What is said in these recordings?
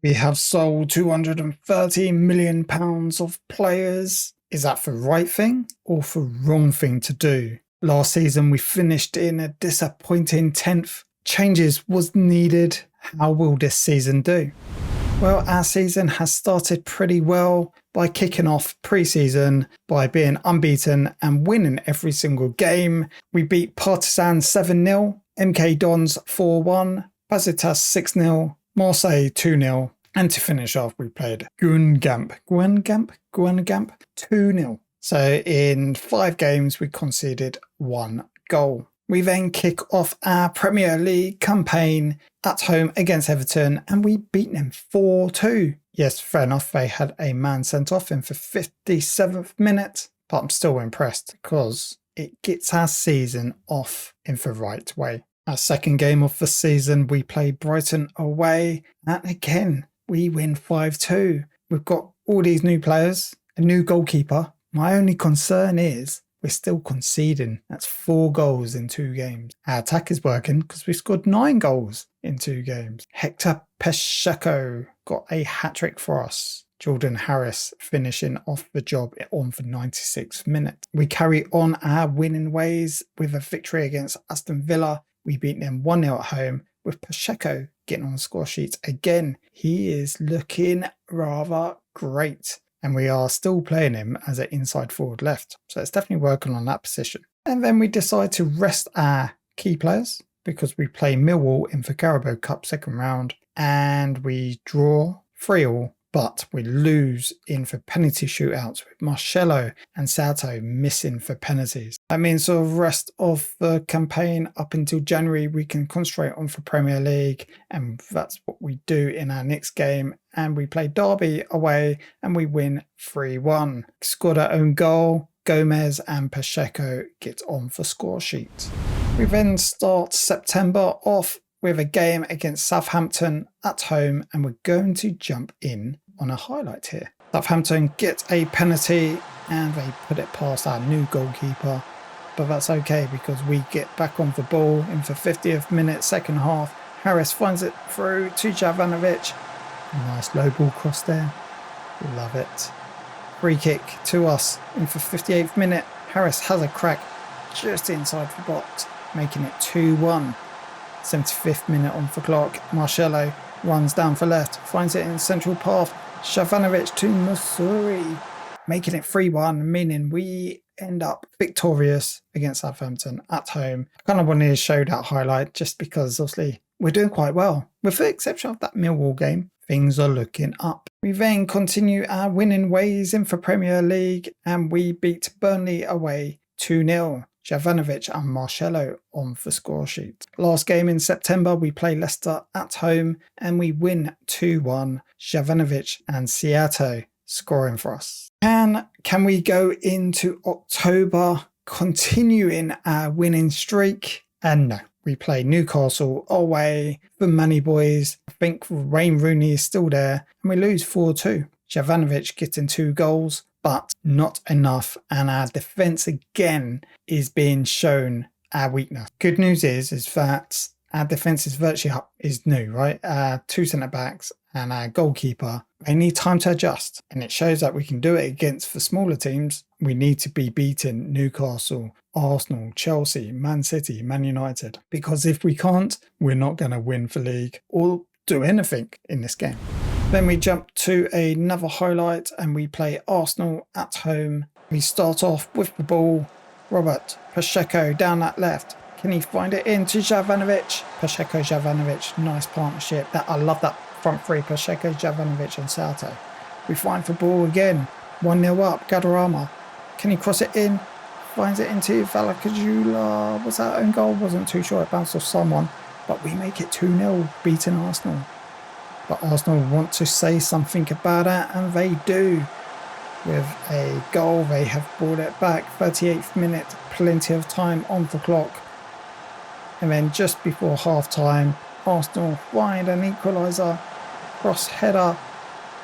We have sold £230 million of players. Is that the right thing or the wrong thing to do? Last season we finished in a disappointing 10th. Changes was needed. How will this season do? Well, our season has started pretty well by kicking off pre-season by being unbeaten and winning every single game. We beat Partizan 7-0, MK Dons 4-1, Besiktas 6-0, Marseille 2-0, and to finish off we played Guingamp 2-0. So in 5 games we conceded 1 goal. We then kick off our Premier League campaign at home against Everton and we beat them 4-2. Yes, fair enough, they had a man sent off in the 57th minute, but I'm still impressed because it gets our season off in the right way. Our second game of the season, we play Brighton away, and again, we win 5-2. We've got all these new players, a new goalkeeper. My only concern is we're still conceding. That's 4 goals in 2 games. Our attack is working because we scored 9 goals in 2 games. Hector Pacheco got a hat-trick for us. Jordan Harris finishing off the job on the 96th minute. We carry on our winning ways with a victory against Aston Villa. We beat them 1-0 at home with Pacheco getting on the score sheet again. He is looking rather great. And we are still playing him as an inside forward left. So it's definitely working on that position. And then we decide to rest our key players because we play Millwall in the Carabao Cup second round and we draw 3-3, but we lose in the penalty shootouts with Marcelo and Sato missing for penalties. That means the rest of the campaign up until January we can concentrate on the Premier League, and that's what we do in our next game. And we play Derby away and we win 3-1. Scored our own goal. Gomez and Pacheco get on the score sheet. We then start September off with a game against Southampton at home, and we're going to jump in on a highlight here. Southampton get a penalty and they put it past our new goalkeeper, but that's okay because we get back on the ball in the 50th minute second half. Harris finds it through to Jovanovic. Nice low ball cross there. Love it. Free kick to us in the 58th minute. Harris has a crack just inside the box, making it 2-1. 75th minute on the clock. Marcelo runs down for left, finds it in central path. Jovanovic to Musuri, making it 3-1, meaning we end up victorious against Southampton at home. I kind of wanted to show that highlight just because obviously we're doing quite well. With the exception of that Millwall game, things are looking up. We then continue our winning ways in the Premier League and we beat Burnley away 2-0. Jovanovic and Marcelo on the score sheet. Last game in September, we play Leicester at home and we win 2-1. Jovanovic and Seato scoring for us. Can we go into October continuing our winning streak? And no, we play Newcastle away. The Money Boys, I think Wayne Rooney is still there, and we lose 4-2. Jovanovic getting 2 goals, but not enough, and our defence again is being shown our weakness. Good news is that our defence is virtually is new, right? Our 2 centre-backs and our goalkeeper, they need time to adjust, and it shows that we can do it against the smaller teams. We need to be beating Newcastle, Arsenal, Chelsea, Man City, Man United, because if we can't, we're not going to win the league or do anything in this game. Then we jump to another highlight and we play Arsenal at home. We start off with the ball. Robert Pacheco down that left. Can he find it into Jovanovic? Pacheco, Jovanovic, nice partnership. I love that front three, Pacheco, Jovanovic and Sato. We find the ball again. 1-0 up, Gadarama. Can he cross it in? Finds it into Valakajula. Was that own goal? Wasn't too sure. It bounced off someone. But we make it 2-0, beating Arsenal. But Arsenal want to say something about it, and they do. With a goal, they have brought it back. 38th minute, plenty of time on the clock. And then just before half-time, Arsenal find an equaliser, cross header,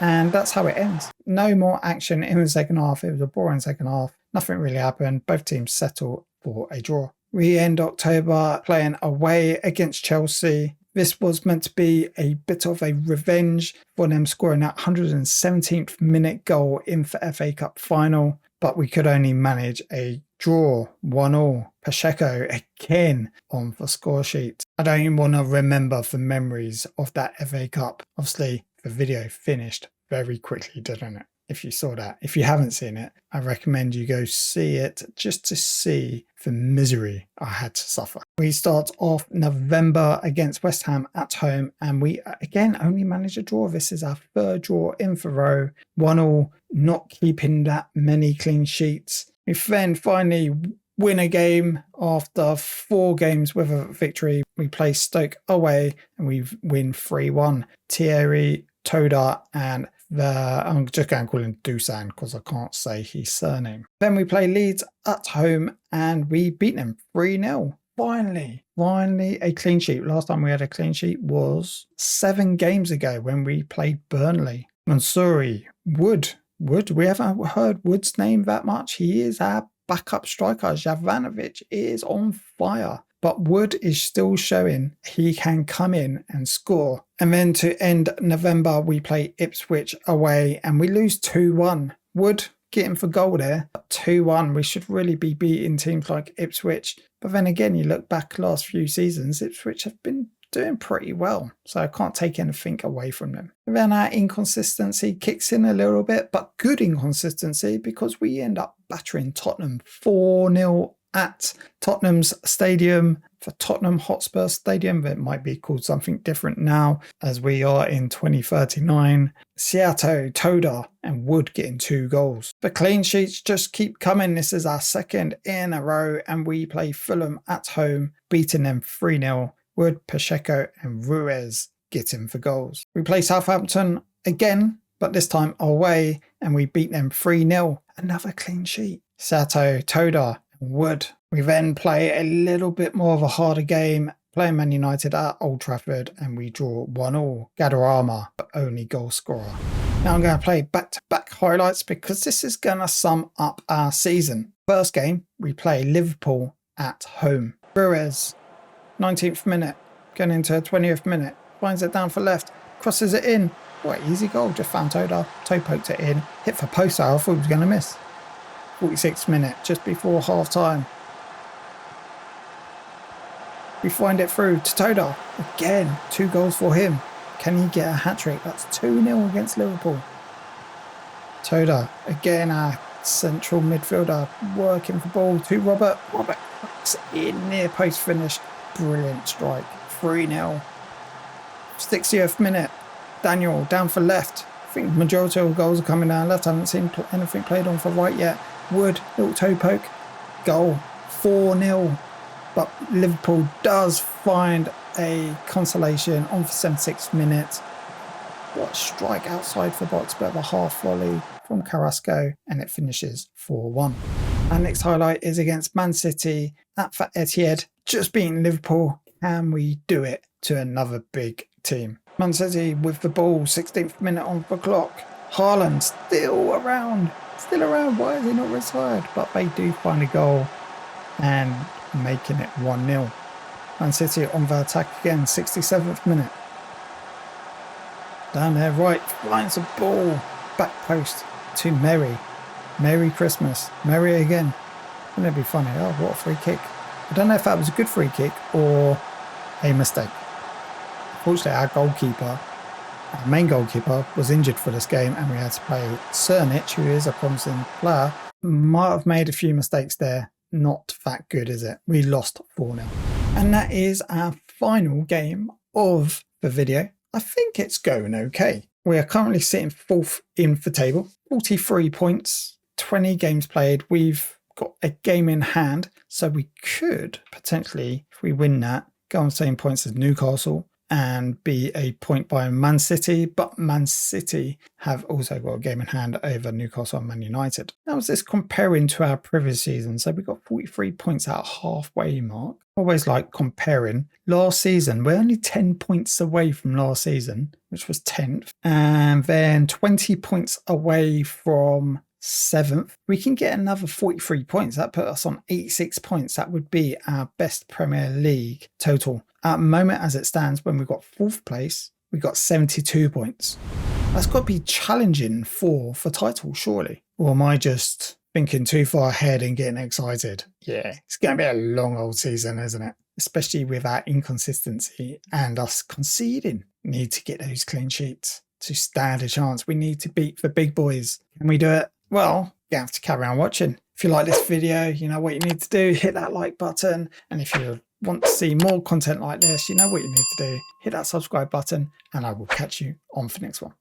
and that's how it ends. No more action in the second half. It was a boring second half. Nothing really happened. Both teams settle for a draw. We end October playing away against Chelsea. This was meant to be a bit of a revenge for them scoring that 117th minute goal in the FA Cup final, but we could only manage a draw, 1-1. Pacheco again on the score sheet. I don't even want to remember the memories of that FA Cup. Obviously, the video finished very quickly, didn't it? If you saw that. If you haven't seen it, I recommend you go see it just to see the misery I had to suffer. We start off November against West Ham at home, and we again only managed a draw. This is our third draw in the row. 1-1, not keeping that many clean sheets. We then finally win a game after 4 games with a victory. We play Stoke away and we win 3-1. Thierry, Toda and I'm just going to call him Dusan because I can't say his surname. Then we play Leeds at home and we beat them 3-0. Finally a clean sheet. Last time we had a clean sheet was 7 games ago when we played Burnley. Mansouri, Wood. We haven't heard Wood's name that much. He is our backup striker. Jovanovic is on fire. But Wood is still showing he can come in and score. And then to end November, we play Ipswich away and we lose 2-1. Wood getting for goal there. 2-1. We should really be beating teams like Ipswich. But then again, you look back last few seasons, Ipswich have been doing pretty well. So I can't take anything away from them. And then our inconsistency kicks in a little bit, but good inconsistency because we end up battering Tottenham 4-0 at Tottenham's stadium, for Tottenham Hotspur Stadium. It might be called something different now as we are in 2039. Seato, Toda and Wood getting 2 goals. The clean sheets just keep coming. This is our second in a row and we play Fulham at home, beating them 3-0. Wood, Pacheco and Ruiz getting for goals. We play Southampton again, but this time away, and we beat them 3-0. Another clean sheet. Sato, Toda, Wood. We then play a little bit more of a harder game, playing Man United at Old Trafford, and we draw 1-1. Gadarama, the only goal scorer. Now I'm going to play back-to-back highlights because this is going to sum up our season. First game, we play Liverpool at home. Ruiz, 19th minute, going into 20th minute, finds it down for left, crosses it in. What easy goal, just found Toda, toe poked it in, hit for post. I thought he was going to miss. 46th minute, just before half time. We find it through to Toda. Again, 2 goals for him. Can he get a hat-trick? That's 2-0 against Liverpool. Toda, again our central midfielder, working for ball to Robert. Robert cracks in near post finish. Brilliant strike. 3-0. 60th minute. Daniel down for left. I think the majority of goals are coming down left. I haven't seen anything played on for right yet. Wood, little toe poke. Goal. 4-0. But Liverpool does find a consolation on the 76th minute. What a strike outside the box, bit of a half volley from Carrasco, and it finishes 4-1. Our next highlight is against Man City at the Etihad. Just beating Liverpool. Can we do it to another big team? Man City with the ball, 16th minute on the clock. Haaland still around. Why is he not retired? But they do find a goal and making it 1-0. Man City on the attack again, 67th minute. Down there right, finds the ball, back post to Merry. Merry Christmas. Merry again. Wouldn't it be funny? Oh, what a free kick. I don't know if that was a good free kick or a mistake. Unfortunately, our main goalkeeper, was injured for this game and we had to play Cernic, who is a promising player. Might have made a few mistakes there. Not that good, is it? We lost 4-0. And that is our final game of the video. I think it's going okay. We are currently sitting 4th in the table. 43 points, 20 games played. We've got a game in hand, so we could potentially, if we win that, go on the same points as Newcastle and be a point by Man City, but Man City have also got a game in hand over Newcastle and Man United. Now is this comparing to our previous season? So we got 43 points at halfway mark. Always like comparing. Last season, we're only 10 points away from last season, which was 10th, and then 20 points away from 7th. We can get another 43 points. That put us on 86 points. That would be our best Premier League total. At the moment, as it stands, when we got 4th place, we got 72 points. That's got to be challenging for title, surely. Or am I just thinking too far ahead and getting excited? Yeah, it's going to be a long old season, isn't it? Especially with our inconsistency and us conceding. Need to get those clean sheets to stand a chance. We need to beat the big boys. Can we do it? Well, you have to carry on watching. If you like this video, you know what you need to do. Hit that like button. And if you want to see more content like this, you know what you need to do. Hit that subscribe button and I will catch you on the next one.